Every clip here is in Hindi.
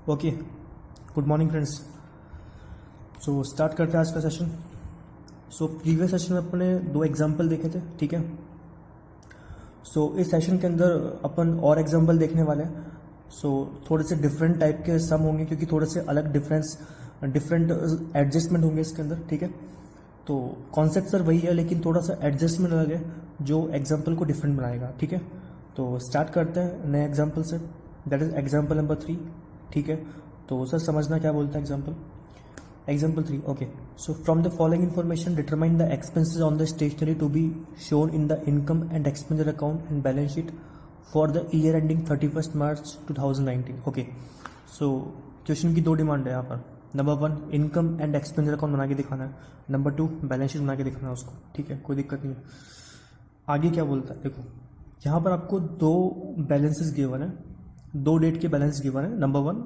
Okay, good morning friends. So start करते हैं आज का सेशन। सो प्रीवियस सेशन में अपने दो एग्जाम्पल देखे थे, ठीक है। सो इस सेशन के अंदर अपन और एग्जाम्पल देखने वाले हैं। सो थोड़े से डिफरेंट टाइप के सम होंगे क्योंकि थोड़े से अलग डिफरेंट एडजस्टमेंट होंगे इसके अंदर, ठीक है। तो कॉन्सेप्ट सर वही है लेकिन थोड़ा सा एडजस्टमेंट अलग है जो एग्जाम्पल को डिफरेंट बनाएगा, ठीक है। तो स्टार्ट करते हैं नए एग्जाम्पल से, दैट इज एग्जाम्पल नंबर 3, ठीक है। तो सर समझना क्या बोलता है example 3, okay. So from the following information determine the expenses on the stationery to be shown in the income and expenditure account and balance sheet for the year ending 31 March 2019, okay. So question की दो डिमांड है यहाँ पर। Number 1 income and expenditure account बना के दिखाना है, नंबर 2 बैलेंस शीट बना के दिखाना है उसको, ठीक है, कोई दिक्कत नहीं है। आगे क्या बोलता है देखो, यहाँ पर आपको दो बैलेंसेस गिवन है, दो डेट के बैलेंस गिवन है। नंबर 1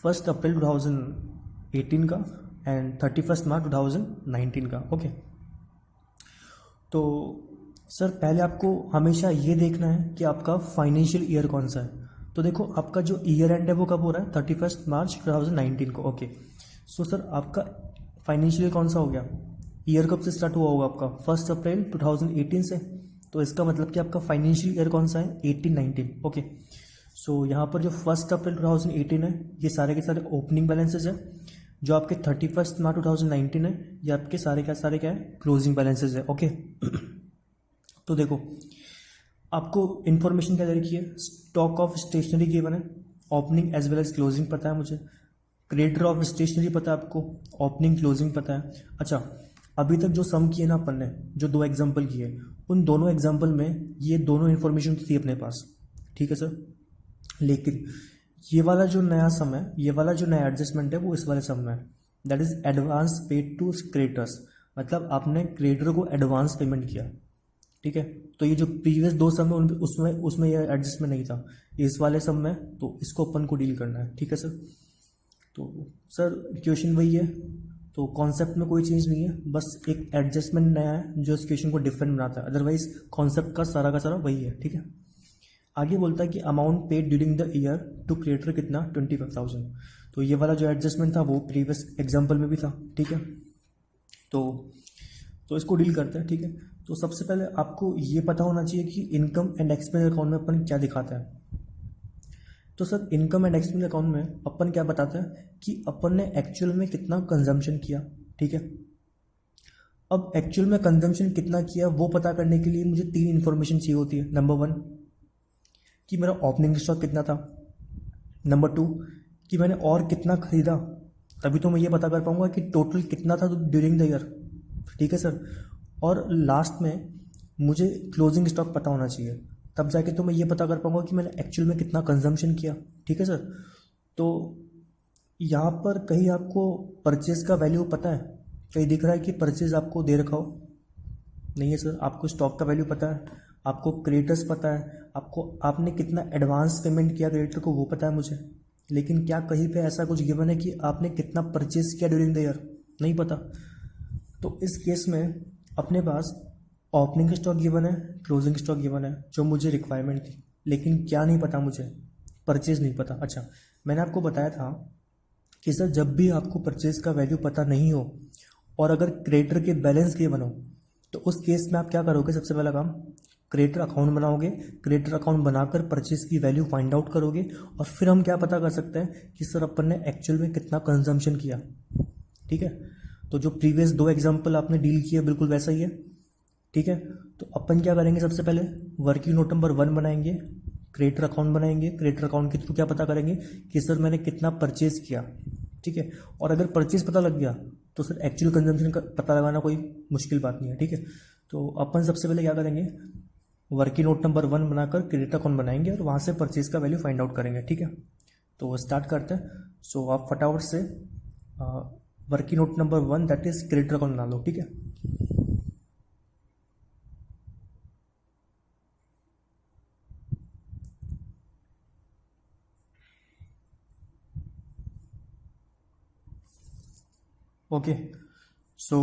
1 अप्रैल 2018 का एंड 31 मार्च 2019 का, ओके। तो सर पहले आपको हमेशा ये देखना है कि आपका फाइनेंशियल ईयर कौन सा है। तो देखो आपका जो ईयर एंड है वो कब हो रहा है, 31 मार्च 2019 को, ओके। सो सर आपका फाइनेंशियल कौन सा हो गया, ईयर कब से स्टार्ट हुआ होगा आपका 1 अप्रैल 2018 से। तो इसका मतलब कि आपका फाइनेंशियल ईयर कौन सा है, 18-19, ओके। सो यहाँ पर जो 1 अप्रैल 2018 है ये सारे के सारे ओपनिंग बैलेंसेज है, जो आपके 31 मार्च 2019 है ये आपके सारे क्या है, क्लोजिंग बैलेंसेज है, ओके। तो देखो आपको इन्फॉर्मेशन क्या दे रखी है, स्टॉक ऑफ स्टेशनरी गिवन है, opening as well as closing पता है मुझे, क्रेडिटर ऑफ स्टेशनरी पता है आपको, ओपनिंग क्लोजिंग पता है। अच्छा, अभी तक जो सम किए ना अपन ने, जो दो एग्जाम्पल किए, उन दोनों एग्जाम्पल में ये दोनों इन्फॉर्मेशन थी अपने पास, ठीक है सर। लेकिन ये वाला जो नया सम है, ये वाला जो नया एडजस्टमेंट है वो इस वाले सम में है, that is advance paid to creditors, मतलब आपने क्रेडिटर को एडवांस पेमेंट किया, ठीक है। तो ये जो प्रीवियस दो सम है उसमें ये एडजस्टमेंट नहीं था, इस वाले सम में, तो इसको अपन को डील करना है, ठीक है सर। तो सर क्वेश्चन वही है, तो कॉन्सेप्ट में कोई चेंज नहीं है, बस एक एडजस्टमेंट नया है जो इस क्वेश्चन को डिफरेंट बनाता है, अदरवाइज कॉन्सेप्ट का सारा वही है, ठीक है। आगे बोलता है कि amount paid during the year to creator कितना, 25,000। तो ये वाला जो एडजस्टमेंट था वो प्रीवियस एग्जाम्पल में भी था, ठीक है। तो इसको डील करते हैं, ठीक है। तो सबसे पहले आपको ये पता होना चाहिए कि इनकम एंड एक्सपेंस अकाउंट में अपन क्या दिखाता है। तो sir income and expense account में अपन क्या बताते हैं कि अपन ने एक्चुअल में कितना कंजम्पशन किया, ठीक है। अब एक्चुअल में कंजम्पशन कितना किया वो पता करने के लिए मुझे 3 इन्फॉर्मेशन चाहिए होती है। नंबर 1 कि मेरा ओपनिंग स्टॉक कितना था, नंबर 2 कि मैंने और कितना खरीदा, तभी तो मैं ये पता कर पाऊंगा कि टोटल कितना था ड्यूरिंग द ईयर, ठीक है सर। और लास्ट में मुझे क्लोजिंग स्टॉक पता होना चाहिए, तब जाके तो मैं ये पता कर पाऊंगा कि मैंने एक्चुअल में कितना कंजम्पशन किया, ठीक है सर। तो यहाँ पर कहीं आपको परचेज का वैल्यू पता है, कहीं दिख रहा है कि परचेज आपको दे रखा हो, नहीं है सर। आपको स्टॉक का वैल्यू पता है, आपको क्रेडिटर्स पता है, आपने कितना एडवांस पेमेंट किया क्रेडिटर को वो पता है मुझे, लेकिन क्या कहीं पे ऐसा कुछ गिवन है कि आपने कितना परचेज किया ड्यूरिंग द ईयर, नहीं पता। तो इस केस में अपने पास ओपनिंग स्टॉक गिवन है, क्लोजिंग स्टॉक गिवन है जो मुझे रिक्वायरमेंट थी, लेकिन क्या नहीं पता मुझे, परचेज नहीं पता। अच्छा, मैंने आपको बताया था कि सर जब भी आपको परचेज का वैल्यू पता नहीं हो और अगर क्रेडिटर के बैलेंस गिवन हो तो उस केस में आप क्या करोगे, सबसे पहला काम क्रेडिटर अकाउंट बनाओगे, क्रेडिटर अकाउंट बनाकर परचेज की वैल्यू फाइंड आउट करोगे, और फिर हम क्या पता कर सकते हैं कि सर अपन ने एक्चुअल में कितना कंजम्पशन किया, ठीक है। तो जो प्रीवियस दो एग्जाम्पल आपने डील किए बिल्कुल वैसा ही है, ठीक है। तो अपन क्या करेंगे, सबसे पहले वर्किंग नोट नंबर 1 बनाएंगे, क्रेडिटर अकाउंट बनाएंगे, क्रेडिटर अकाउंट के थ्रू क्या पता करेंगे कि सर मैंने कितना परचेज किया, ठीक है। और अगर परचेज पता लग गया तो सर एक्चुअल कंजम्पशन का पता लगाना कोई मुश्किल बात नहीं है, ठीक है। तो अपन सबसे पहले क्या करेंगे, वर्किंग नोट नंबर 1 बनाकर क्रेडिट अकाउंट बनाएंगे और वहाँ से परचेज का वैल्यू फाइंड आउट करेंगे, ठीक है। तो स्टार्ट करते हैं। सो आप फटाफट से working note number 1 that is credit account बना लो, ठीक है। ओके, सो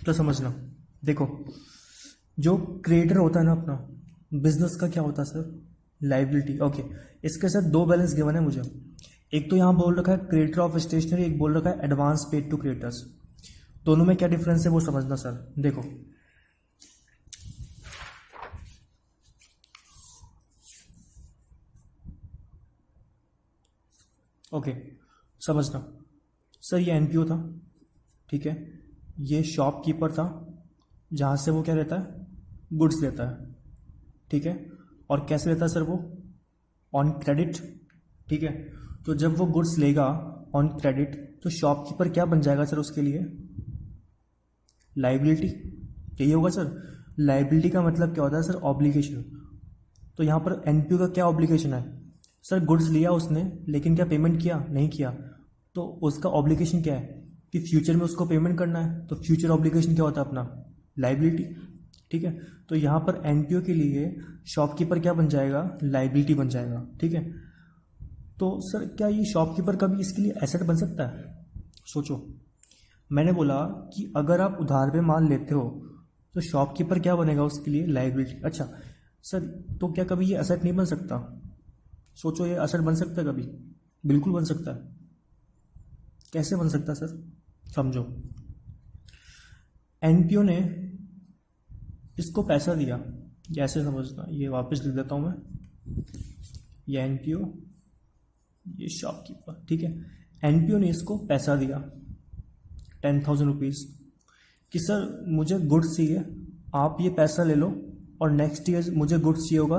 तो समझना, देखो जो क्रेडिटर होता है ना अपना बिजनेस का क्या होता है सर, लाइबिलिटी, ओके। इसके साथ दो बैलेंस गिवन है मुझे, एक तो यहाँ बोल रखा है क्रिएटर ऑफ स्टेशनरी, एक बोल रखा है एडवांस पेड टू क्रिएटर्स। दोनों में क्या डिफरेंस है वो समझना सर। देखो ओके, समझना सर, ये एनपीओ था, ठीक है, ये शॉपकीपर था जहाँ से वो क्या लेता है, गुड्स लेता है, ठीक है, और कैसे लेता है सर वो, ऑन क्रेडिट, ठीक है। तो जब वो गुड्स लेगा ऑन क्रेडिट तो शॉपकीपर क्या बन जाएगा सर उसके लिए, लाइबिलिटी, यही होगा सर। लाइबिलिटी का मतलब क्या होता है सर, ऑब्लिगेशन। तो यहाँ पर एनपीओ का क्या ऑब्लिगेशन है सर, गुड्स लिया उसने लेकिन क्या पेमेंट किया, नहीं किया, तो उसका ऑब्लिगेशन क्या है कि फ्यूचर में उसको पेमेंट करना है, तो फ्यूचर ऑब्लिगेशन क्या होता है अपना, लाइबिलिटी, ठीक है। तो यहाँ पर एनपीओ के लिए शॉपकीपर क्या बन जाएगा, लाइबिलिटी बन जाएगा, ठीक है। तो सर क्या ये शॉपकीपर कभी इसके लिए एसेट बन सकता है, सोचो। मैंने बोला कि अगर आप उधार पे माल लेते हो तो शॉपकीपर क्या बनेगा उसके लिए, लाइबिलिटी। अच्छा सर, तो क्या कभी ये एसेट नहीं बन सकता, सोचो, ये एसेट बन सकता है कभी, बिल्कुल बन सकता है। कैसे बन सकता है सर, समझो। एनपीओ ने इसको पैसा दिया, कैसे समझना, ये वापस लिख देता हूँ मैं, ये एनपीओ, ये शॉपकीपर, ठीक है। एनपीओ ने इसको पैसा दिया 10,000 रुपीज़ कि सर मुझे गुड्स चाहिए, आप ये पैसा ले लो और नेक्स्ट ईयर मुझे गुड्स चाहिए होगा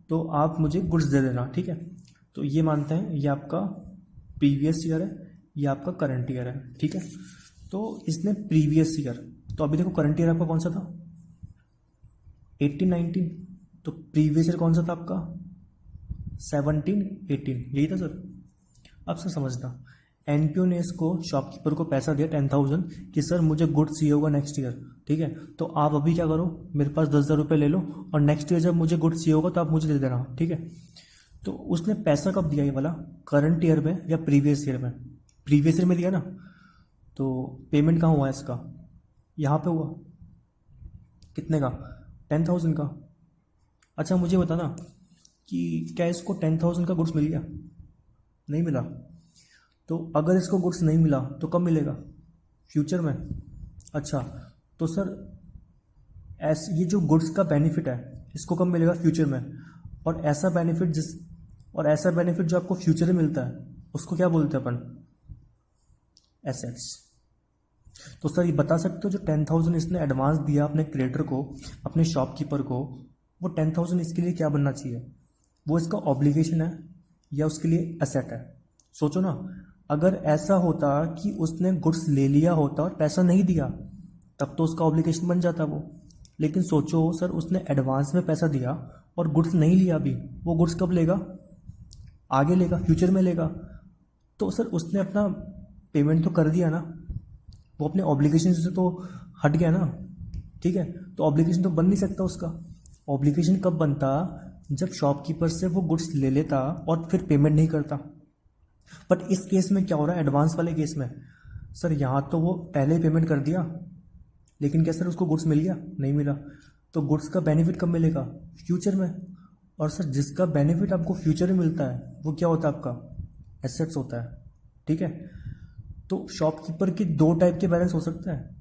तो आप मुझे गुड्स दे देना, ठीक है। तो ये मानते हैं ये आपका प्रीवियस ईयर है, ये आपका करंट ईयर है, ठीक है। तो इसने प्रीवियस ईयर, तो अभी देखो करंट ईयर आपका कौन सा था, 18-19, तो प्रीवियस ईयर कौन सा था आपका, 17-18, यही था सर। अब सर समझना, एनपीओ ने इसको शॉपकीपर को पैसा दिया 10,000 कि सर मुझे गुड्स चाहिए होगा नेक्स्ट ईयर, ठीक है। तो आप अभी क्या करो, मेरे पास 10,000 रुपये ले लो और नेक्स्ट ईयर जब मुझे गुड्स चाहिए होगा तो आप मुझे दे देना, ठीक है। तो उसने पैसा कब दिया ये वाला, करंट ईयर में या प्रीवियस ईयर में, प्रीवियस ईयर में दिया ना, तो पेमेंट कहाँ हुआ इसका, यहाँ पे हुआ, कितने का, 10,000 का। अच्छा मुझे बता ना कि क्या इसको 10,000 का गुड्स मिल गया, नहीं मिला। तो अगर इसको गुड्स नहीं मिला तो कब मिलेगा, फ्यूचर में। अच्छा तो सर ये जो गुड्स का बेनिफिट है इसको कब मिलेगा, फ्यूचर में। और ऐसा बेनिफिट जो आपको फ्यूचर में मिलता है उसको क्या बोलते हैं अपन, एसेट्स। तो सर ये बता सकते हो जो 10,000 इसने एडवांस दिया अपने क्रेडिटर को, अपने शॉपकीपर को, वो 10,000 इसके लिए क्या बनना चाहिए, वो इसका ऑब्लिगेशन है या उसके लिए एसेट है। सोचो ना, अगर ऐसा होता कि उसने गुड्स ले लिया होता और पैसा नहीं दिया तब तो उसका ऑब्लिगेशन बन जाता वो। लेकिन सोचो सर उसने एडवांस में पैसा दिया और गुड्स नहीं लिया अभी, वो गुड्स कब लेगा, आगे लेगा, फ्यूचर में लेगा। तो सर उसने अपना पेमेंट तो कर दिया ना, वो अपने ऑब्लिगेशन से तो हट गया ना, ठीक है। तो ऑब्लिगेशन तो बन नहीं सकता उसका। ऑब्लिगेशन कब बनता, जब शॉपकीपर से वो गुड्स ले लेता और फिर पेमेंट नहीं करता। बट इस केस में क्या हो रहा है, एडवांस वाले केस में सर यहाँ तो वो पहले पेमेंट कर दिया लेकिन क्या सर उसको गुड्स मिल गया, नहीं मिला। तो गुड्स का बेनिफिट कब मिलेगा, फ्यूचर में। और सर जिसका बेनिफिट आपको फ्यूचर में मिलता है वो क्या होता है आपका, एसेट्स होता है, ठीक है। तो शॉपकीपर के दो टाइप के बैलेंस हो सकते हैं।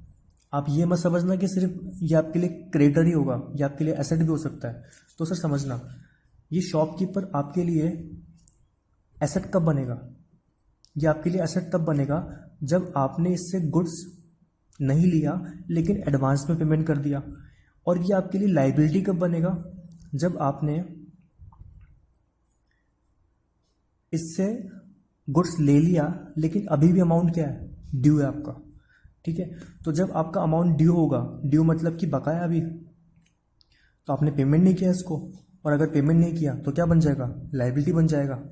आप ये मत समझना कि सिर्फ ये आपके लिए क्रेडिटर ही होगा, ये आपके लिए एसेट भी हो सकता है। तो सर समझना, ये शॉपकीपर आपके लिए एसेट कब बनेगा, ये आपके लिए एसेट तब बनेगा जब आपने इससे गुड्स नहीं लिया लेकिन एडवांस में पेमेंट कर दिया। और ये आपके लिए लाइबिलिटी कब बनेगा, जब आपने इससे गुड्स ले लिया लेकिन अभी भी अमाउंट क्या है, ड्यू है आपका, ठीक है। तो जब आपका अमाउंट ड्यू होगा, ड्यू मतलब कि बकाया अभी, तो आपने पेमेंट नहीं किया इसको, और अगर पेमेंट नहीं किया तो क्या बन जाएगा, लाइबिलिटी बन जाएगा,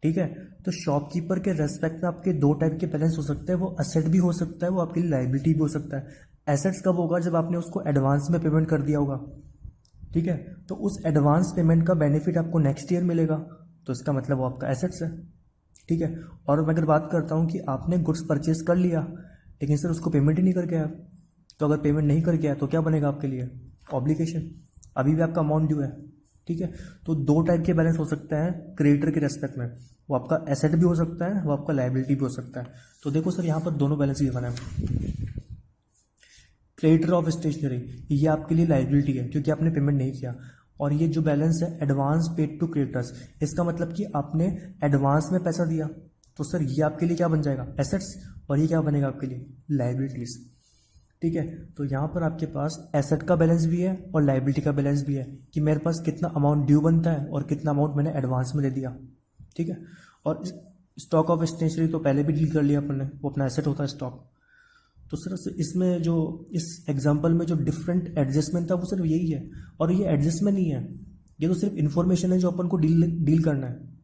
ठीक है। तो शॉपकीपर के रेस्पेक्ट में आपके दो टाइप के बैलेंस हो सकते हैं, वो एसेट भी हो सकता है, वो आपके लिए लाइबिलिटी भी हो सकता है। एसेट्स कब होगा, जब आपने उसको एडवांस में पेमेंट कर दिया होगा, ठीक है। तो उस एडवांस पेमेंट का बेनिफिट आपको नेक्स्ट ईयर मिलेगा, तो इसका मतलब वो आपका एसेट्स है, ठीक है। और मैं अगर बात करता हूँ कि आपने गुड्स परचेज कर लिया लेकिन सर उसको पेमेंट ही नहीं करके आया, तो अगर पेमेंट नहीं करके आया तो क्या बनेगा आपके लिए, ऑब्लिगेशन, अभी भी आपका अमाउंट ड्यू है, ठीक है। तो दो टाइप के बैलेंस हो सकते हैं क्रेडिटर के रेस्पेक्ट में, वो आपका एसेट भी हो सकता है, वो आपका लाइबिलिटी भी हो सकता है। तो देखो सर यहाँ पर दोनों बैलेंस गिवन है। क्रेडिटर ऑफ स्टेशनरी ये आपके लिए लाइबिलिटी है क्योंकि आपने पेमेंट नहीं किया, और ये जो बैलेंस है एडवांस पेड टू क्रेडिटर्स, इसका मतलब कि आपने एडवांस में पैसा दिया, तो सर ये आपके लिए क्या बन जाएगा, एसेट्स, और ये क्या बनेगा आपके लिए, लाइबिलिटीज। ठीक है, तो यहाँ पर आपके पास एसेट का बैलेंस भी है और लाइबिलिटी का बैलेंस भी है कि मेरे पास कितना अमाउंट ड्यू बनता है और कितना अमाउंट मैंने एडवांस में दे दिया। ठीक है, और स्टॉक ऑफ स्टेशनरी तो पहले भी डील कर लिया अपन ने, वो अपना एसेट होता है स्टॉक। तो सर इसमें जो इस एग्जांपल में जो डिफरेंट एडजस्टमेंट था वो सिर्फ यही है, और ये एडजस्टमेंट नहीं है, ये तो सिर्फ इन्फॉर्मेशन है जो अपन को डील करना है।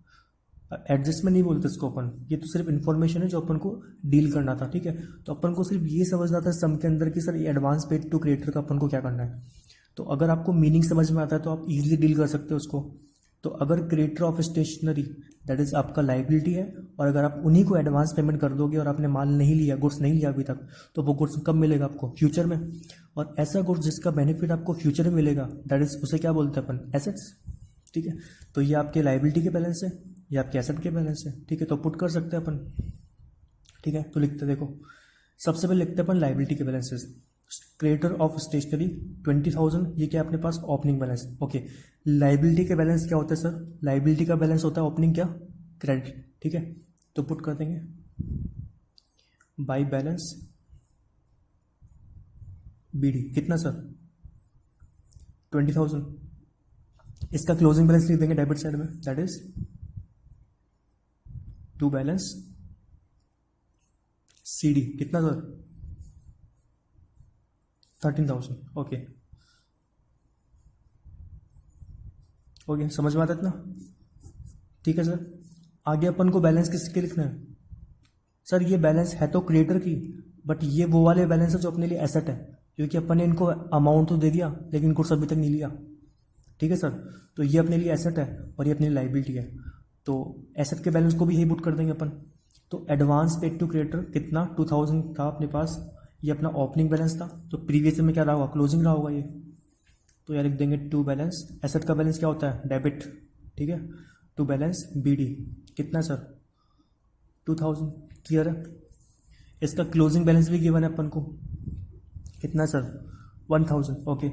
एडजस्टमेंट नहीं बोलते इसको अपन, ये तो सिर्फ इन्फॉर्मेशन है जो अपन को डील करना था। ठीक है, तो अपन को सिर्फ ये समझना था सम के अंदर कि सर ये एडवांस पेड टू क्रिएटर का अपन को क्या करना है। तो अगर आपको मीनिंग समझ में आता है तो आप इजीली डील कर सकते हो उसको। तो अगर creator of stationery that is आपका लाइबिलिटी है, और अगर आप उन्हीं को एडवांस पेमेंट कर दोगे और आपने माल नहीं लिया, गुड्स नहीं लिया अभी तक, तो वो गुड्स कब मिलेगा आपको, फ्यूचर में। और ऐसा गुड्स जिसका बेनिफिट आपको फ्यूचर में मिलेगा दैट इज उसे क्या बोलते हैं अपन, एसेट्स। ठीक है, तो ये आपके लाइबिलिटी के बैलेंस है, ये आपके एसेट के बैलेंस है। ठीक है, तो पुट कर सकते हैं अपन। ठीक है, तो लिखते देखो, सबसे पहले लिखते हैं अपन लाइबिलिटी के बैलेंसेस। क्रेडिटर ऑफ स्टेशनरी 20,000, ये क्या अपने पास ओपनिंग बैलेंस। ओके, लाइबिलिटी के बैलेंस क्या होता है सर, लाइबिलिटी का बैलेंस होता है ओपनिंग क्या, क्रेडिट। ठीक है, तो पुट कर देंगे बाई बैलेंस बीडी, कितना सर 20,000। इसका क्लोजिंग बैलेंस लिख देंगे डेबिट साइड में, that is to balance CD, कितना सर 13,000। ओके ओके, समझ में आता है इतना। ठीक है सर, आगे अपन को बैलेंस किसके लिखना है, सर ये बैलेंस है तो क्रिएटर की, बट ये वो वाले बैलेंस है जो अपने लिए एसेट है, क्योंकि अपन ने इनको अमाउंट तो दे दिया लेकिन कुछ अभी तक नहीं लिया। ठीक है सर, तो ये अपने लिए एसेट है और ये अपनी लाइबिलिटी है, तो एसेट के बैलेंस को भी यही पुट कर देंगे अपन। तो एडवांस पेड टू क्रिएटर कितना 2,000 था अपने पास, ये अपना ओपनिंग बैलेंस था, तो प्रीवियस में क्या रहा होगा, क्लोजिंग रहा होगा ये, तो यार लिख देंगे टू बैलेंस, एसेट का बैलेंस क्या होता है, डेबिट। ठीक है, टू बैलेंस बीडी, कितना सर 2,000, क्लियर है। इसका क्लोजिंग बैलेंस भी गिवन है अपन को, कितना सर 1,000। ओके,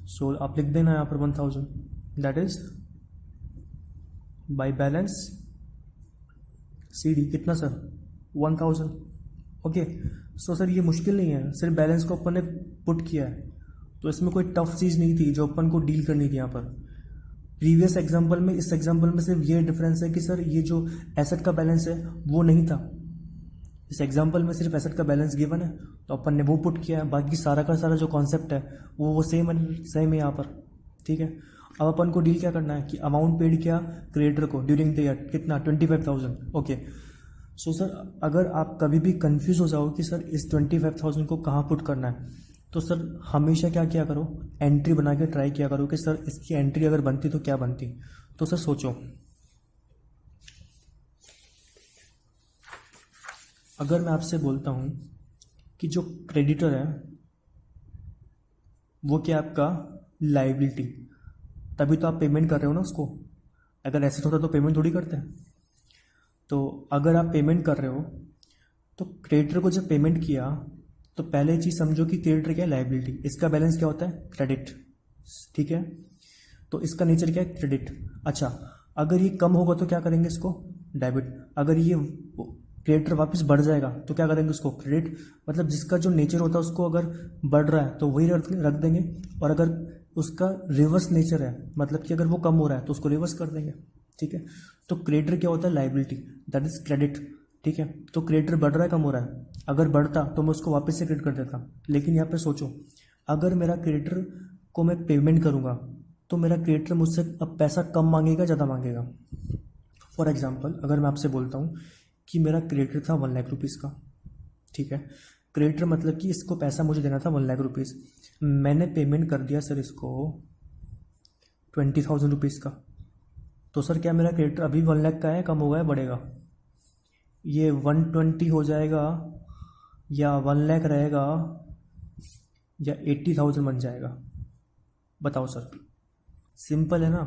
सो आप लिख देना यहाँ पर 1,000, that is by balance C D, कितना सर 1,000। ओके, सो सर ये मुश्किल नहीं है, सिर्फ बैलेंस को अपन ने पुट किया है, तो इसमें कोई टफ चीज़ नहीं थी जो अपन को डील करनी थी यहाँ पर। प्रीवियस एग्जांपल में इस एग्जांपल में सिर्फ ये डिफरेंस है कि सर ये जो एसेट का बैलेंस है वो नहीं था, इस एग्जांपल में सिर्फ एसेट का बैलेंस गिवन है तो अपन ने वो पुट किया है, बाकी सारा का सारा जो कॉन्सेप्ट है वो सेम है यहाँ पर। ठीक है, अब अपन को डील क्या करना है कि अमाउंट पेड किया क्रिएटर को ड्यूरिंग द ईयर, कितना 25,000। ओके, सो सर अगर आप कभी भी कंफ्यूज हो जाओ कि सर इस 25,000 को कहाँ पुट करना है, तो सर हमेशा क्या किया करो, एंट्री बना के ट्राई किया करो कि सर इसकी एंट्री अगर बनती तो क्या बनती। तो सर सोचो, अगर मैं आपसे बोलता हूँ कि जो क्रेडिटर है वो क्या आपका लाइबिलिटी, तभी तो आप पेमेंट कर रहे हो ना उसको, अगर ऐसे होता तो पेमेंट थोड़ी करते हैं। तो अगर आप पेमेंट कर रहे हो तो क्रेडिटर को जब पेमेंट किया तो पहले चीज़ समझो कि क्रेडिटर क्या है, लाइबिलिटी, इसका बैलेंस क्या होता है, क्रेडिट। ठीक है, तो इसका नेचर क्या है, क्रेडिट। अच्छा, अगर ये कम होगा तो क्या करेंगे इसको, डेबिट। अगर ये क्रेडिटर वापस बढ़ जाएगा तो क्या करेंगे उसको, क्रेडिट। मतलब जिसका जो नेचर होता है उसको अगर बढ़ रहा है तो वही रख देंगे, और अगर उसका रिवर्स नेचर है मतलब कि अगर वो कम हो रहा है तो उसको रिवर्स कर देंगे। ठीक है, तो क्रेडिटर क्या होता है, लाइबिलिटी, दैट इज क्रेडिट। ठीक है, तो क्रेडिटर बढ़ रहा है कम हो रहा है, अगर बढ़ता तो मैं उसको वापस से क्रेडिट कर देता, लेकिन यहाँ पे सोचो अगर मेरा क्रेडिटर को मैं पेमेंट करूँगा तो मेरा क्रेडिटर मुझसे अब पैसा कम मांगेगा ज़्यादा मांगेगा। फॉर एग्जाम्पल अगर मैं आपसे बोलता हूँ कि मेरा क्रेडिटर था 1 लाख रुपीज़ का, ठीक है, क्रेडिटर मतलब कि इसको पैसा मुझे देना था 1 लाख रुपीज़, मैंने पेमेंट कर दिया सर इसको 20,000 रुपीज़ का, तो सर क्या मेरा क्रेडिटर अभी 1 लाख का है, कम होगा या बढ़ेगा, ये 120 हो जाएगा या 1 लाख रहेगा या 80,000 बन जाएगा, बताओ सर। सिंपल है ना,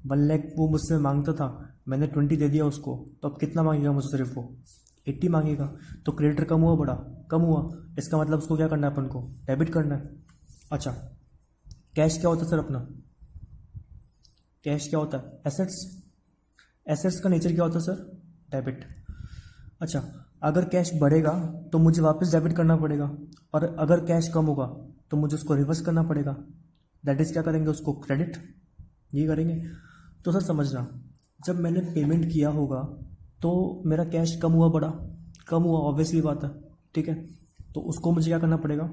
1 लाख वो मुझसे मांगता था, मैंने 20 दे दिया उसको, तो अब कितना मांगेगा मुझसे? सिर्फ वो 80 मांगेगा। तो क्रेडिटर कम हुआ बड़ा? कम हुआ। इसका मतलब उसको क्या करना है? अपन को डेबिट करना है। अच्छा, कैश क्या होता है सर अपना? कैश क्या होता है? एसेट्स। एसेट्स का नेचर क्या होता है सर? डेबिट। अच्छा, अगर कैश बढ़ेगा तो मुझे वापस डेबिट करना पड़ेगा, और अगर कैश कम होगा तो मुझे उसको रिवर्स करना पड़ेगा। दैट इज़ क्या करेंगे? उसको क्रेडिट। ये करेंगे। तो सर समझना, जब मैंने पेमेंट किया होगा तो मेरा कैश कम हुआ बड़ा? कम हुआ, ऑब्वियसली बात है। ठीक है, तो उसको मुझे क्या करना पड़ेगा?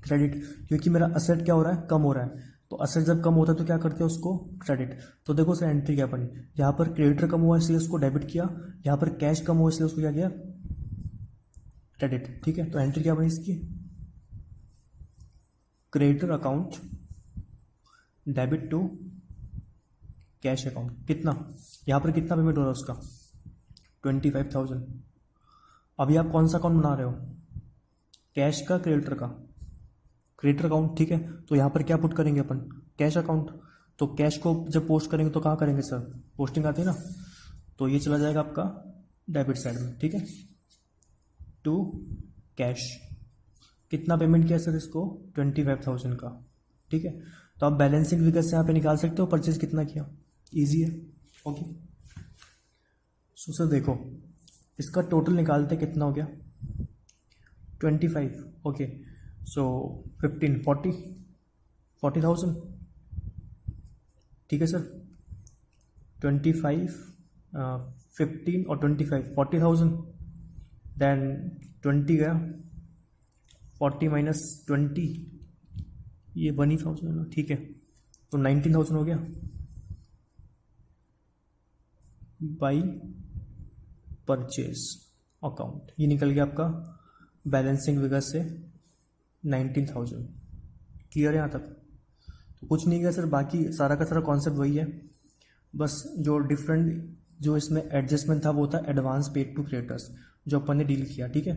क्रेडिट, क्योंकि मेरा असेट क्या हो रहा है? कम हो रहा है। तो असेट जब कम होता है तो क्या करते हैं? उसको क्रेडिट। तो देखो सर एंट्री क्या बनी, यहाँ पर क्रेडिटर कम हुआ इसलिए उसको डेबिट किया, यहाँ पर कैश कम हुआ इसलिए उसको क्या किया? क्रेडिट। ठीक है, तो एंट्री क्या बनी इसकी? Creditor account debit to cash account. कितना? यहाँ पर कितना पेमेंट हो रहा है उसका? 25,000। अभी आप कौन सा अकाउंट बना रहे हो? कैश का, क्रेडिटर का? Creditor account. ठीक है, तो यहाँ पर क्या पुट करेंगे अपन? Cash account. तो कैश को जब पोस्ट करेंगे तो कहाँ करेंगे सर? पोस्टिंग आती है ना, तो ये चला जाएगा आपका डेबिट साइड में। ठीक है, टू कैश। कितना पेमेंट किया सर इसको? 25,000 का। ठीक है, तो आप बैलेंसिंग फिगर से यहाँ पे निकाल सकते हो परचेज कितना किया। ईजी है। ओके, सो सर देखो, इसका टोटल निकालते कितना हो गया? 25। ओके, सो 15, 40,000। ठीक है सर, 25, 15 और 25, 40,000। देन 20 गया, 40 माइनस 20, ये 1,000 है ना। ठीक है, तो 19,000 हो गया बाई परचेज अकाउंट। ये निकल गया आपका बैलेंसिंग फिगर से 19,000। क्लियर है यहाँ तक? तो कुछ नहीं गया सर, बाकी सारा का सारा कॉन्सेप्ट वही है, बस जो डिफरेंट जो इसमें एडजस्टमेंट था वो था एडवांस पेड टू क्रिएटर्स, जो अपन ने डील किया। ठीक है,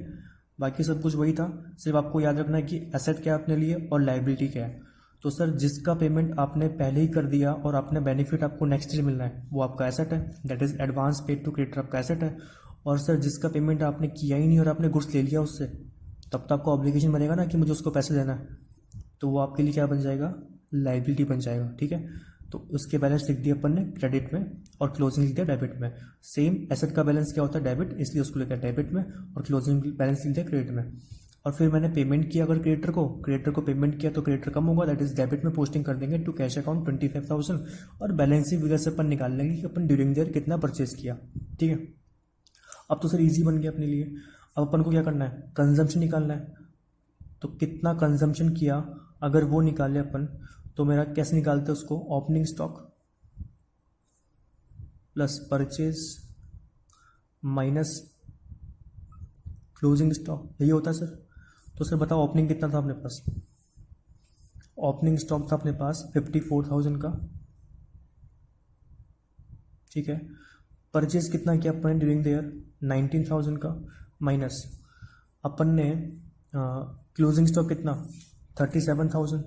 बाकी सब कुछ वही था, सिर्फ आपको याद रखना है कि एसेट क्या है अपने लिए और लाइबिलिटी क्या है। तो सर जिसका पेमेंट आपने पहले ही कर दिया और आपने बेनिफिट आपको नेक्स्ट ईयर मिलना है वो आपका एसेट है, that is advance paid to creator आपका एसेट है। और सर जिसका पेमेंट आपने किया ही नहीं और आपने गुड्स ले लिया उससे, तब तो आपको ऑब्लिगेशन बनेगा ना कि मुझे उसको पैसे देना है, तो वो आपके लिए क्या बन जाएगा? लाइबिलिटी बन जाएगा। ठीक है, तो उसके बैलेंस लिख दिया अपन ने क्रेडिट में और क्लोजिंग लिख दिया डेबिट में। सेम एसेट का बैलेंस क्या होता है? डेबिट, इसलिए उसको लिखा डेबिट में और क्लोजिंग बैलेंस लिख दिया क्रेडिट में। और फिर मैंने पेमेंट किया अगर क्रेडिटर को पेमेंट किया तो क्रेडिटर कम होगा, दैट इज डेबिट में पोस्टिंग कर देंगे टू कैश अकाउंट 25,000, और बैलेंसिंग फिगर से अपन निकाल लेंगे कि अपन ड्यूरिंग ईयर कितना परचेज किया। ठीक है, अब तो सर इजी बन गया अपने लिए। अब अपन को क्या करना है? कंजम्पशन निकालना है। तो कितना कंजम्पशन किया अगर वो निकाले अपन, तो मेरा कैसे निकालते हैं उसको? Opening stock plus purchase minus closing stock, यही होता है सर। तो सर बताओ ओपनिंग कितना था अपने पास? ओपनिंग स्टॉक था अपने पास 54,000 का। ठीक है, परचेज कितना किया अपन ने ड्यूरिंग द ईयर? 19,000 का, माइनस अपन ने क्लोजिंग स्टॉक कितना? 37,000।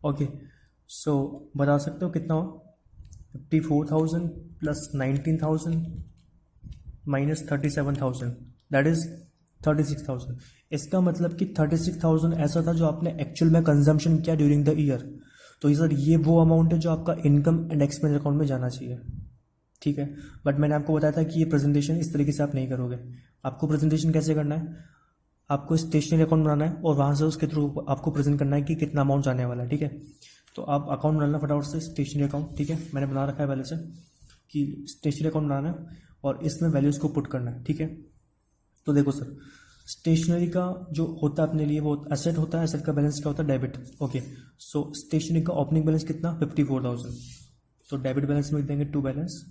ओके, सो बता सकते हो कितना हो? 54,000 प्लस 19,000 माइनस 37,000, दैट इज 36,000। इसका मतलब कि 36,000 ऐसा था जो आपने एक्चुअल में कंजम्पशन किया ड्यूरिंग द ईयर। तो ये सर ये वो अमाउंट है जो आपका इनकम एंड एक्सपेंस अकाउंट में जाना चाहिए। ठीक है, बट मैंने आपको बताया था कि ये प्रेजेंटेशन इस तरीके से आप नहीं करोगे। आपको प्रेजेंटेशन कैसे करना है? आपको स्टेशनरी अकाउंट बनाना है और वहाँ से उसके थ्रू आपको प्रेजेंट करना है कि कितना अमाउंट जाने वाला है। ठीक है, तो आप अकाउंट बनाना फटाफट से, स्टेशनरी अकाउंट। ठीक है, मैंने बना रखा है पहले से कि स्टेशनरी अकाउंट बनाना है और इसमें वैल्यूज़ को पुट करना है। ठीक है, तो देखो सर स्टेशनरी का जो होता है अपने लिए वो एसेट होता है, एसेट का बैलेंस क्या होता है? डेबिट। ओके, सो स्टेशनरी का ओपनिंग बैलेंस कितना? 54,000। तो डेबिट बैलेंस में लिख देंगे टू बैलेंस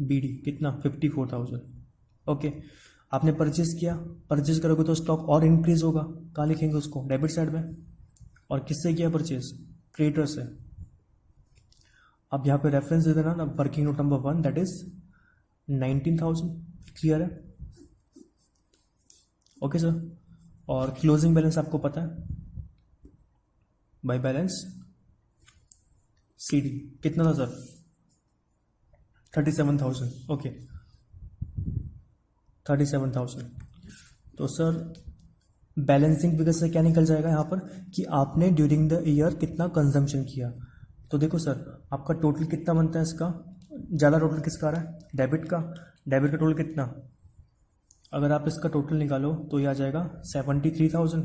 BD कितना? 54,000। ओके, आपने परचेज किया, परचेज करोगे तो स्टॉक और इंक्रीज होगा, कहाँ लिखेंगे उसको? डेबिट साइड में। और किससे किया परचेज? क्रेडिटर से। अब यहाँ पे रेफरेंस दे देना ना, working note number 1 that is 19,000। Clear है? ओके सर, और क्लोजिंग बैलेंस आपको पता है बाय बैलेंस CD कितना था सर? 37,000। ओके 37,000। तो सर बैलेंसिंग फिगर से क्या निकल जाएगा यहाँ पर कि आपने ड्यूरिंग द ईयर कितना कंजम्पशन किया। तो देखो सर आपका टोटल कितना बनता है इसका, ज़्यादा टोटल किसका आ रहा है? डेबिट का। डेबिट का टोटल कितना, अगर आप इसका टोटल निकालो तो ये आ जाएगा 73,000।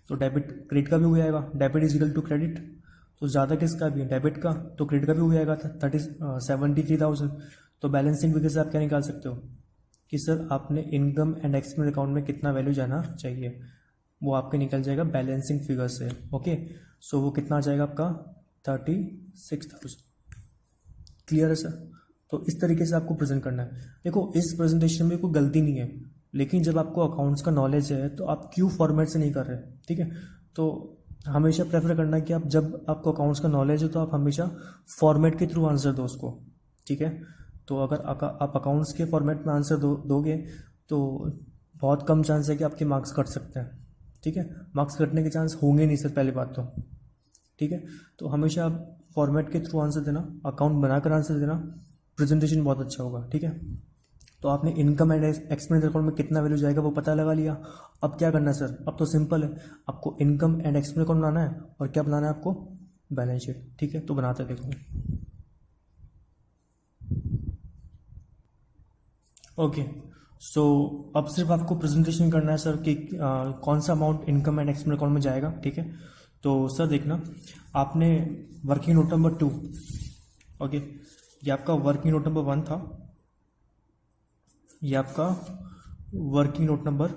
तो डेबिट क्रेडिट का भी हो जाएगा, debit is equal to credit. तो ज़्यादा किसका भी है? डेबिट का। तो क्रेडिट का भी हो जाएगा 73,000। तो बैलेंसिंग फिगर से आप क्या निकाल सकते हो कि सर आपने इनकम एंड एक्सपेंस अकाउंट में कितना वैल्यू जाना चाहिए, वो आपके निकल जाएगा बैलेंसिंग फिगर से। ओके सो वो कितना आ जाएगा आपका 36,000। क्लियर है सर? तो इस तरीके से आपको प्रेजेंट करना है। देखो इस प्रेजेंटेशन में कोई गलती नहीं है, लेकिन जब आपको अकाउंट्स का नॉलेज है तो आप क्यों फॉर्मेट से नहीं कर रहे, ठीक है? तो हमेशा प्रेफर करना है कि आप जब आपको अकाउंट्स का नॉलेज है तो आप हमेशा फॉर्मेट के थ्रू आंसर दो उसको, ठीक है? तो अगर आप अकाउंट्स के फॉर्मेट में आंसर दोगे तो बहुत कम चांस है कि आपके मार्क्स कट सकते हैं, ठीक है? मार्क्स कटने के चांस होंगे नहीं सर, पहली बात तो, ठीक है? तो हमेशा आप फॉर्मेट के थ्रू आंसर देना, अकाउंट बनाकर आंसर देना, प्रेजेंटेशन बहुत अच्छा होगा, ठीक है? तो आपने इनकम एंड एक्सपेंस अकाउंट में कितना वैल्यू जाएगा वो पता लगा लिया। अब क्या करना है सर? अब तो सिंपल है, आपको इनकम एंड एक्सपेंस अकाउंट बनाना है और क्या बनाना है आपको? बैलेंस शीट, ठीक है? तो बनाते देखो। ओके सो अब सिर्फ आपको प्रेजेंटेशन करना है सर कि कौन सा amount income and expense account में जाएगा, ठीक है? तो सर देखना, आपने वर्किंग नोट नंबर 2, ओके, ये आपका वर्किंग नोट नंबर 1 था, ये आपका वर्किंग नोट नंबर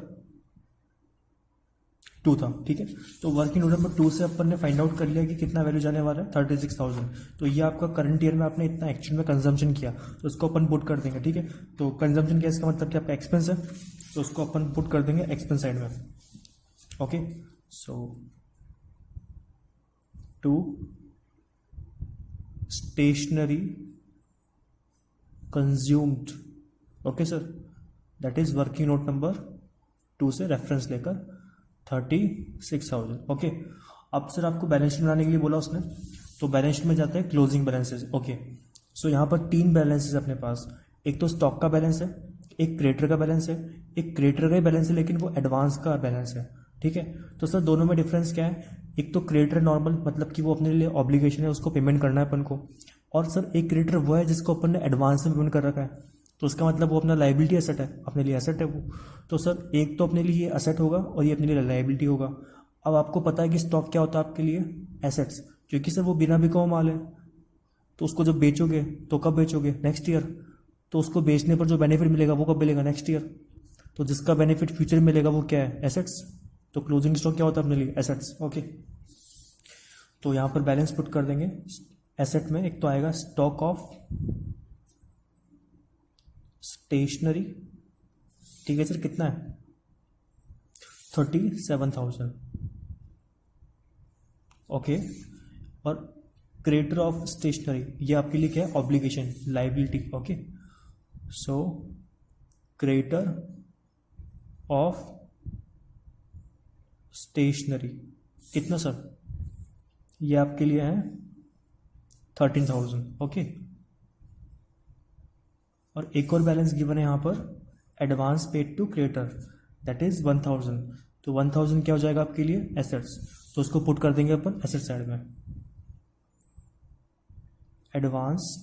2 था, ठीक है? तो वर्किंग नोट नंबर 2 से अपन ने फाइंड आउट कर लिया कि कितना वैल्यू जाने वाला है 36,000। तो ये आपका करंट ईयर में आपने इतना एक्चुअल में कंजम्पशन किया, तो उसको अपन पुट कर देंगे, ठीक है? तो कंजम्पशन क्या, इसका मतलब कि आपका एक्सपेंस है, तो उसको अपन पुट कर देंगे एक्सपेंस साइड में। Okay so to stationery consumed, okay sir, that is working note number 2 से रेफरेंस लेकर 36,000। ओके अब सर आपको बैलेंस शीट बनाने के लिए बोला उसने, तो बैलेंस शीट में जाते हैं क्लोजिंग बैलेंसेस। ओके सो यहाँ पर 3 बैलेंसेस अपने पास, एक तो स्टॉक का बैलेंस है, एक क्रेडिटर का बैलेंस है, एक क्रेडिटर का ही बैलेंस है लेकिन वो एडवांस का बैलेंस है, ठीक है? तो सर दोनों में डिफरेंस क्या है? एक तो क्रेडिटर नॉर्मल, मतलब कि वो अपने लिए ऑब्लिगेशन है, उसको पेमेंट करना है अपन को, और सर एक क्रेडिटर वो है जिसको अपन ने एडवांस में पेमेंट कर रखा है, तो उसका मतलब वो अपना लाइबिलिटी एसेट है, अपने लिए एसेट है वो। तो सर एक तो अपने लिए ये एसेट होगा और ये अपने लिए लाइबिलिटी होगा। अब आपको पता है कि स्टॉक क्या होता है आपके लिए? एसेट्स, क्योंकि सर वो बिना बिका हुआ माल है, तो उसको जब बेचोगे तो कब बेचोगे? Next year. तो उसको बेचने पर जो बेनिफिट मिलेगा वो कब मिलेगा? Next year. तो जिसका बेनिफिट फ्यूचर मिलेगा वो क्या है? एसेट्स। तो क्लोजिंग स्टॉक क्या होता है अपने लिए? एसेट्स। ओके तो यहाँ पर बैलेंस पुट कर देंगे। एसेट में एक तो आएगा स्टॉक ऑफ स्टेशनरी, ठीक है सर, कितना है? 37,000। ओके और क्रेडिटर ऑफ स्टेशनरी, ये आपके लिए क्या है? Obligation, liability. Okay so creditor of stationery कितना सर? ये आपके लिए है 13,000। ओके और एक और बैलेंस गिवन है यहाँ पर, advance paid to creditor, that is 1,000। तो 1,000 क्या हो जाएगा आपके लिए? एसेट्स। तो उसको पुट कर देंगे अपन एसेट साइड में, advance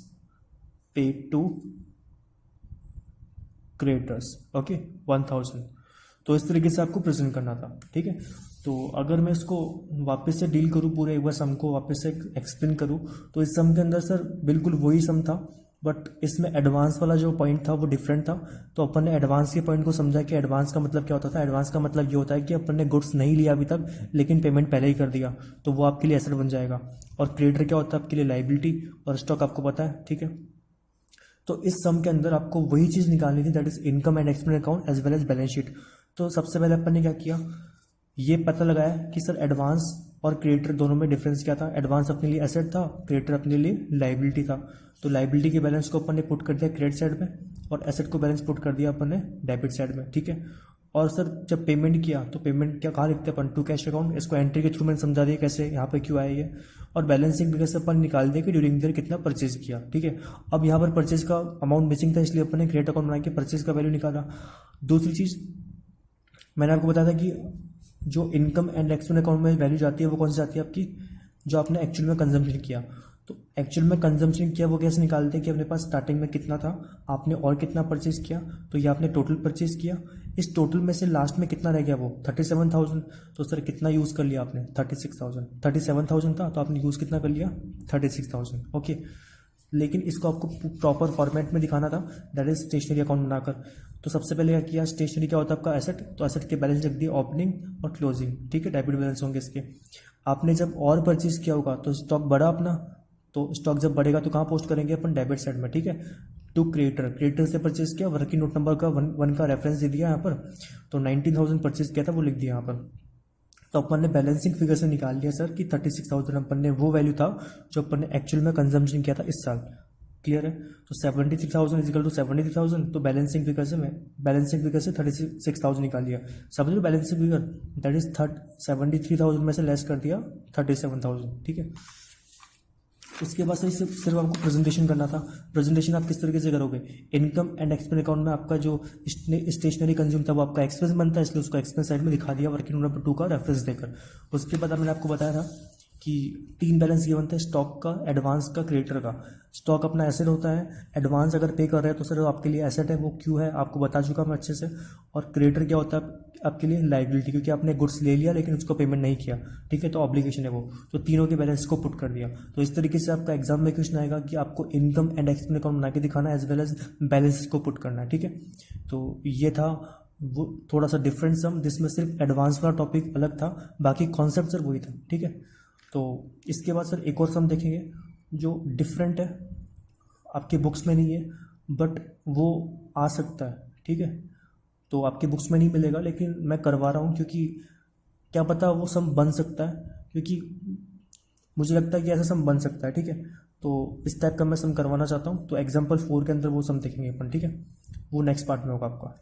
paid to creditors. Okay 1,000। तो इस तरीके से आपको प्रेजेंट करना था, ठीक है? तो अगर मैं इसको वापस से डील करूँ, पूरे एक बार सम को वापस से एक्सप्लेन करूँ, तो इस सम के अंदर सर बिल्कुल वही सम था, बट इसमें एडवांस वाला जो पॉइंट था वो डिफरेंट था। तो अपन ने एडवांस के पॉइंट को समझा कि एडवांस का मतलब क्या होता था। एडवांस का मतलब ये होता है कि अपन ने गुड्स नहीं लिया अभी तक लेकिन पेमेंट पहले ही कर दिया, तो वो आपके लिए एसेट बन जाएगा। और क्रेडिटर क्या होता है आपके लिए? लाइबिलिटी। और स्टॉक आपको पता है, ठीक है? तो इस सम के अंदर आपको वही चीज़ निकालनी थी, that is income and expense account as well as balance sheet. तो सबसे पहले अपन ने क्या किया, ये पता लगाया कि सर एडवांस और क्रेडिटर दोनों में डिफरेंस क्या था। एडवांस अपने लिए एसेट था, क्रेडिटर अपने लिए लाइबिलिटी था। तो लाइबिलिटी के बैलेंस को अपन ने पुट कर दिया क्रेडिट साइड में और एसेट को बैलेंस पुट कर दिया अपन ने डेबिट साइड में, ठीक है? और सर जब पेमेंट किया तो पेमेंट क्या कहाँ लिखते हैं अपन, टू कैश अकाउंट, इसको एंट्री के थ्रू मैंने समझा दिया कैसे यहाँ पे क्यों आया ये। और बैलेंसिंग फिगर से अपन निकाल दिया कि ड्यूरिंग ईयर कितना परचेज किया, ठीक है। अब यहाँ पर परचेज का अमाउंट मिसिंग था, इसलिए अपन ने क्रेडिट अकाउंट बना के परचेज का वैल्यू निकाला। दूसरी चीज़ मैंने आपको बताया था कि जो इनकम एंड एक्सपेंस अकाउंट में वैल्यू जाती है वो कौन सी जाती है आपकी, जो आपने एक्चुअल में कंजम्पशन किया। तो एक्चुअल में कंजम्पशन किया वो कैसे निकालते हैं कि अपने पास स्टार्टिंग में कितना था, आपने और कितना परचेज किया, तो ये आपने टोटल परचेज किया, इस टोटल में से लास्ट में कितना रह गया वो 37,000। तो सर कितना यूज़ कर लिया आपने 36,000, 37,000 था तो आपने यूज़ कितना कर लिया 36,000, ओके। लेकिन इसको आपको प्रॉपर फॉर्मेट में दिखाना था, दैट इज स्टेशनरी अकाउंट बनाकर। तो सबसे पहले क्या किया, स्टेशनरी क्या होता है आपका एसेट, तो एसेट के बैलेंस रख दिए ओपनिंग और क्लोजिंग, ठीक है, डेबिट बैलेंस होंगे इसके। आपने जब और परचेज किया होगा तो स्टॉक बढ़ा अपना, तो स्टॉक जब बढ़ेगा तो कहाँ पोस्ट करेंगे अपन, डेबिट साइड में, ठीक है। टू क्रिएटर, क्रिएटर से परचेज किया, वर्किंग नोट नंबर का वन का रेफरेंस दे दिया यहाँ पर, तो 19,000 परचेज किया था वो लिख दिया यहाँ पर। तो अपन ने बैलेंसिंग फिगर से निकाल लिया सर कि 36,000 अपन ने वो वैल्यू था जो अपन ने एक्चुअल में कंजम्पशन किया था इस साल, क्लियर है। तो 73,000 इजिकल टू 73,000, तो बैलेंसिंग फिगर से मैं बैलेंसिंग फिगर से 36,000 निकाल लिया। समझ लो बैलेंसिंग फिगर दैट इज 73,000 में से लेस कर दिया 37,000, ठीक है। उसके बाद से सिर्फ आपको प्रेजेंटेशन करना था। प्रेजेंटेशन आप किस तरीके से करोगे, इनकम एंड एक्सपेंस अकाउंट में आपका जो स्टेशनरी कंज्यूम था वो आपका एक्सपेंस बनता है, इसलिए उसको एक्सपेंस साइड में दिखा दिया वर्किंग नोट नंबर 2 का रेफरेंस देकर। उसके बाद मैंने आपको बताया था कि 3 बैलेंस गिवन थे, स्टॉक का, एडवांस का, क्रेडिटर का। स्टॉक अपना एसेट होता है, एडवांस अगर पे कर रहे हैं तो सर आपके लिए एसेट है, वो क्यों है आपको बता चुका मैं अच्छे से। और क्रेडिटर क्या होता है आपके लिए, लाइबिलिटी, क्योंकि आपने गुड्स ले लिया लेकिन उसको पेमेंट नहीं किया, ठीक है, तो ऑब्लिगेशन है वो। तो तीनों के बैलेंस को पुट कर दिया। तो इस तरीके से आपका एग्जाम में क्वेश्चन आएगा कि आपको इनकम एंड एक्सपेंस अकाउंट बना के दिखाना है एज वेल एज बैलेंस को पुट करना है, ठीक है। तो ये था वो थोड़ा सा डिफरेंट सम, जिसमें सिर्फ एडवांस वाला टॉपिक अलग था, बाकी कॉन्सेप्ट सर वही था, ठीक है। तो इसके बाद सर एक और सम देखेंगे जो डिफरेंट है, आपकी बुक्स में नहीं है बट वो आ सकता है, ठीक है। तो आपकी बुक्स में नहीं मिलेगा लेकिन मैं करवा रहा हूँ क्योंकि क्या पता वो सम बन सकता है, क्योंकि मुझे लगता है कि ऐसा सम बन सकता है, ठीक है। तो इस टाइप का मैं सम करवाना चाहता हूँ। तो एग्जाम्पल 4 के अंदर वो सम देखेंगे अपन, ठीक है, वो नेक्स्ट पार्ट में होगा आपका।